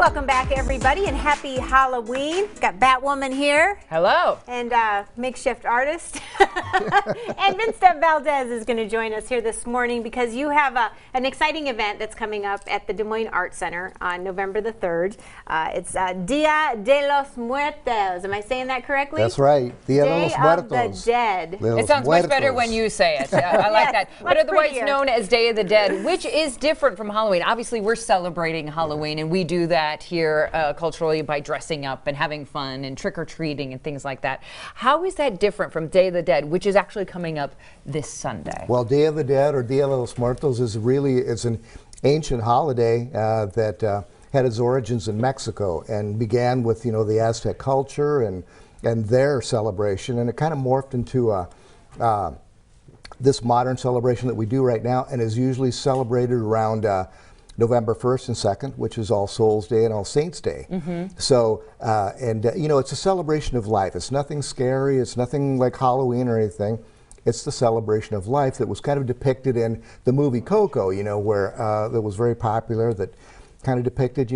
Welcome back, everybody, and happy Halloween. Got Batwoman here. Hello. And makeshift artist. And Vincent Valdez is going to join us here this morning because you have an exciting event that's coming up at the Des Moines Art Center on November the 3rd. It's Dia de los Muertos. Am I saying that correctly? That's right. Dia de los Muertos. Day of the Dead. It sounds much better when you say it. I like that. But otherwise known as Day of the Dead, which is different from Halloween. Obviously, we're celebrating Halloween, and we do that here culturally by dressing up and having fun and trick-or-treating and things like that. How is that different from Day of the Dead, which is actually coming up this Sunday? Well, Day of the Dead, or Dia de los Muertos, is it's an ancient holiday that had its origins in Mexico and began with, the Aztec culture and their celebration, and it kind of morphed into this modern celebration that we do right now, and is usually celebrated around November 1st and 2nd, which is All Souls Day and All Saints Day. So, it's a celebration of life. It's nothing scary. It's nothing like Halloween or anything. It's the celebration of life that was kind of depicted in the movie Coco, where that was very popular, that kind of depicted,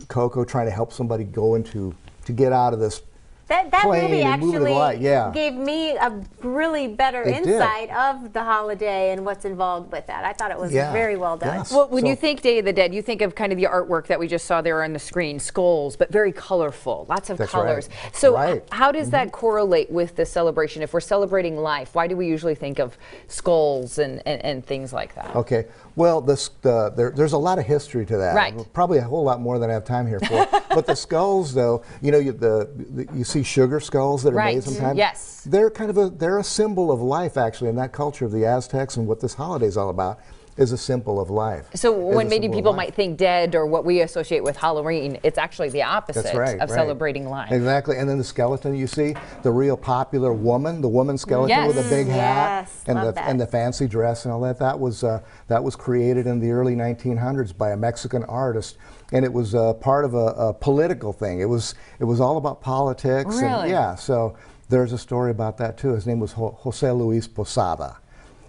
Coco trying to help somebody to get out of this That movie actually gave me a really better insight of the holiday and what's involved with that. I thought it was very well done. Yes. Well, when you think Day of the Dead, you think of kind of the artwork that we just saw there on the screen, skulls, but very colorful, lots of colors. Right. So how does that correlate with the celebration? If we're celebrating life, why do we usually think of skulls and things like that? Okay. Well, there's a lot of history to that. Right. Probably a whole lot more than I have time here for. But the skulls, though, you see sugar skulls that are made sometimes. Yes. They're they're a symbol of life, actually, in that culture of the Aztecs, and what this holiday is all about is a symbol of life. So when maybe people might think dead or what we associate with Halloween, it's actually the opposite of celebrating life. Exactly. And then the skeleton, you see, the real popular woman, the woman skeleton with a big hat and the fancy dress and all that. That was created in the early 1900s by a Mexican artist, and it was part of a political thing. It was all about politics. Really? And, so there's a story about that too. His name was Jose Luis Posada.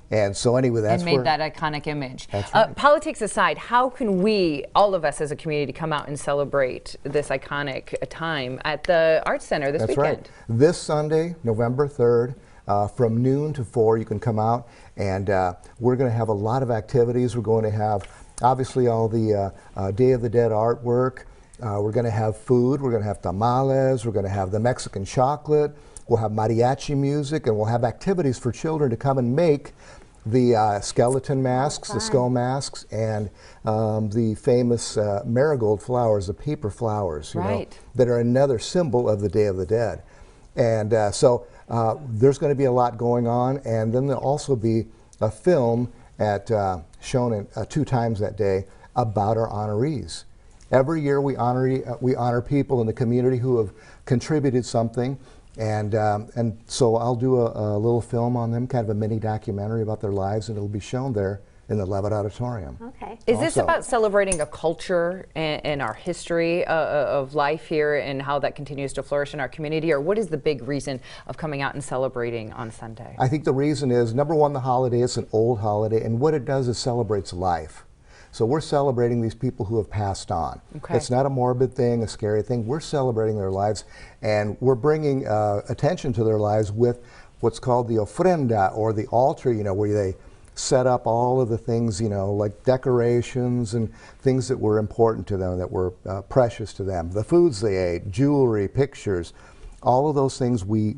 And so anyway, that's made that iconic image. That's right. Politics aside, how can we, all of us as a community, come out and celebrate this iconic time at the Arts Center this weekend? That's right. This Sunday, November 3rd, from noon to 4, you can come out, and we're going to have a lot of activities. We're going to have, obviously, all the Day of the Dead artwork. We're going to have food. We're going to have tamales. We're going to have the Mexican chocolate. We'll have mariachi music, and we'll have activities for children to come and make the skeleton masks, the skull masks, and the famous marigold flowers, the paper flowers, that are another symbol of the Day of the Dead. And so there's going to be a lot going on, and then there'll also be a film shown 2 times that day about our honorees. Every year we honor people in the community who have contributed something. And so I'll do a little film on them, kind of a mini documentary about their lives, and it'll be shown there in the Levitt Auditorium. Okay. Is this about celebrating a culture and our history of life here and how that continues to flourish in our community, or what is the big reason of coming out and celebrating on Sunday? I think the reason is, number one, the holiday. It's an old holiday, and what it does is celebrates life. So we're celebrating these people who have passed on. Okay. It's not a morbid thing, a scary thing. We're celebrating their lives, and we're bringing attention to their lives with what's called the ofrenda, or the altar, where they set up all of the things, like decorations and things that were important to them, that were precious to them. The foods they ate, jewelry, pictures, all of those things we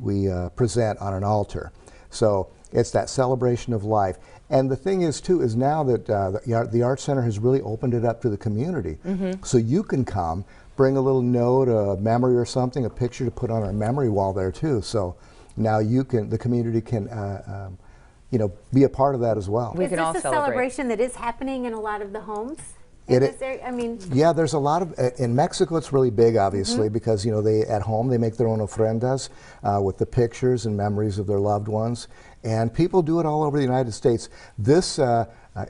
present on an altar. So it's that celebration of life. And the thing is, too, is now that the Art Center has really opened it up to the community. So you can come, bring a little note, a memory or something, a picture to put on our memory wall there, too. So now the community can, be a part of that as well. Is this a celebration that is happening in a lot of the homes? Yeah, there's a lot of, in Mexico it's really big, obviously, because at home they make their own ofrendas with the pictures and memories of their loved ones, and people do it all over the United States. This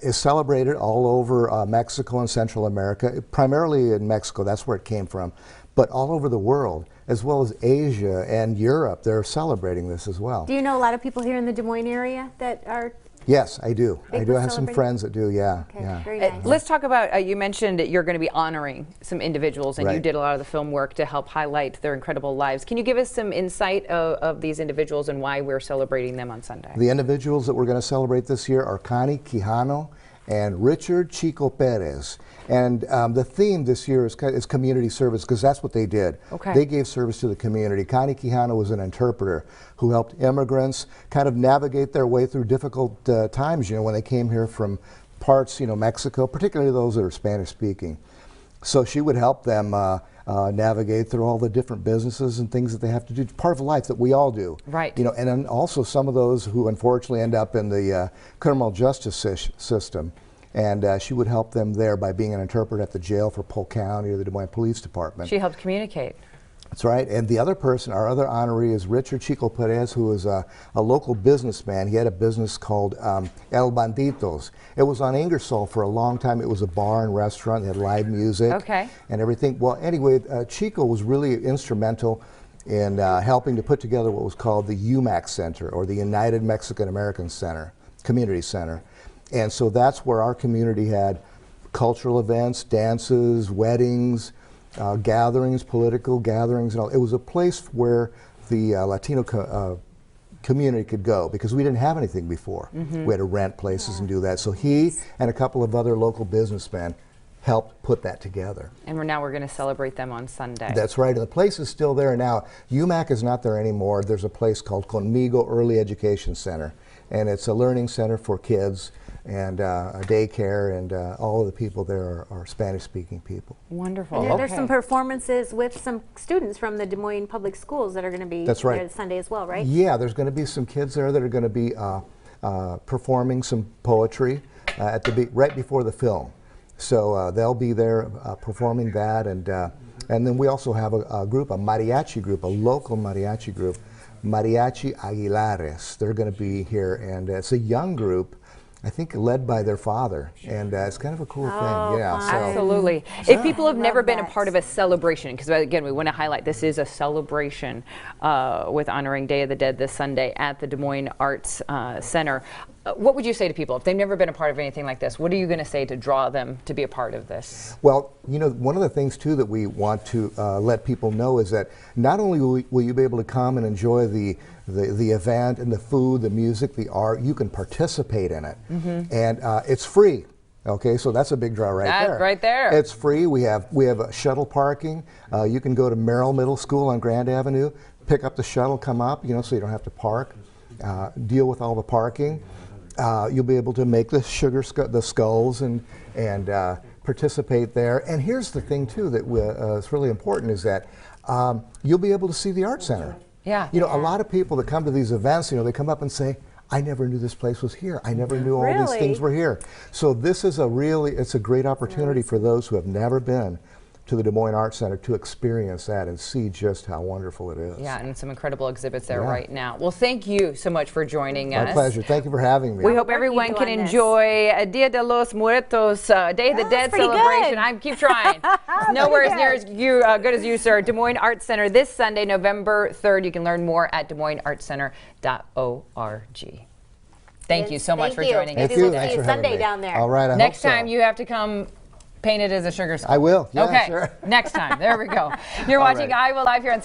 is celebrated all over Mexico and Central America, primarily in Mexico, that's where it came from, but all over the world, as well as Asia and Europe, they're celebrating this as well. Do you know a lot of people here in the Des Moines area that are Yes, I do. I do with have some celebrating? friends that do, yeah. Okay, Yeah. very nice. Let's talk about, you mentioned that you're going to be honoring some individuals, and you Right. did a lot of the film work to help highlight their incredible lives. Can you give us some insight of these individuals and why we're celebrating them on Sunday? The individuals that we're going to celebrate this year are Connie Quijano and Richard Chico Perez. And the theme this year is community service, because that's what they did. Okay. They gave service to the community. Connie Quijano was an interpreter who helped immigrants kind of navigate their way through difficult times, when they came here from parts, Mexico, particularly those that are Spanish speaking. So she would help them navigate through all the different businesses and things that they have to do. It's part of life that we all do. Right. And then also some of those who unfortunately end up in the criminal justice system. And she would help them there by being an interpreter at the jail for Polk County or the Des Moines Police Department. She helped communicate. That's right. And the other person, our other honoree, is Richard Chico Perez, who is a local businessman. He had a business called El Banditos. It was on Ingersoll for a long time. It was a bar and restaurant. They had live music and everything. Well, anyway, Chico was really instrumental in helping to put together what was called the UMAC Center, or the United Mexican American Center, Community Center. And so that's where our community had cultural events, dances, weddings, gatherings, political gatherings, and all. It was a place where the Latino community could go, because we didn't have anything before. We had to rent places and do that. So he and a couple of other local businessmen helped put that together. And we're going to celebrate them on Sunday. That's right, and the place is still there now. UMAC is not there anymore. There's a place called Conmigo Early Education Center, and it's a learning center for kids, and a daycare, and all of the people there are Spanish-speaking people. Wonderful. And there's some performances with some students from the Des Moines Public Schools that are going to be there Sunday as well, right? Yeah, there's going to be some kids there that are going to be performing some poetry right before the film. So they'll be there performing that, and then we also have a group, a mariachi group, a local mariachi group, Mariachi Aguilares. They're going to be here, and it's a young group, I think led by their father, and it's kind of a cool thing. Yeah, so. Absolutely. If people have never been a part of a celebration, because again, we want to highlight this is a celebration with honoring Day of the Dead this Sunday at the Des Moines Arts Center. What would you say to people if they've never been a part of anything like this? What are you going to say to draw them to be a part of this? Well, one of the things too that we want to let people know is that not only will you be able to come and enjoy the event and the food, the music, the art, you can participate in it. And it's free. Okay, so that's a big draw there. Right there. It's free. We have shuttle parking. You can go to Merrill Middle School on Grand Avenue, pick up the shuttle, come up, so you don't have to park, deal with all the parking. You'll be able to make the the skulls and participate there. And here's the thing too that is really important is that you'll be able to see the art center. Yeah. A lot of people that come to these events, they come up and say, I never knew this place was here. I never knew all these things were here. So this is it's a great opportunity for those who have never been to the Des Moines Arts Center to experience that and see just how wonderful it is. Yeah, and some incredible exhibits there right now. Well, thank you so much for joining us. My pleasure. Thank you for having me. We hope everyone can enjoy a Dia de los Muertos, Day of the Dead celebration. I keep trying. Nowhere as near as good as you, sir. Des Moines Arts Center this Sunday, November 3rd. You can learn more at DesMoinesArtsCenter.org. Thank you so much for joining us. Thank you. Thanks for having Sunday me. down there. All right. Next time you have to come paint it as a sugar skull. I will. Yeah, okay. Sure. Next time. There we go. You're watching Iowa Live here on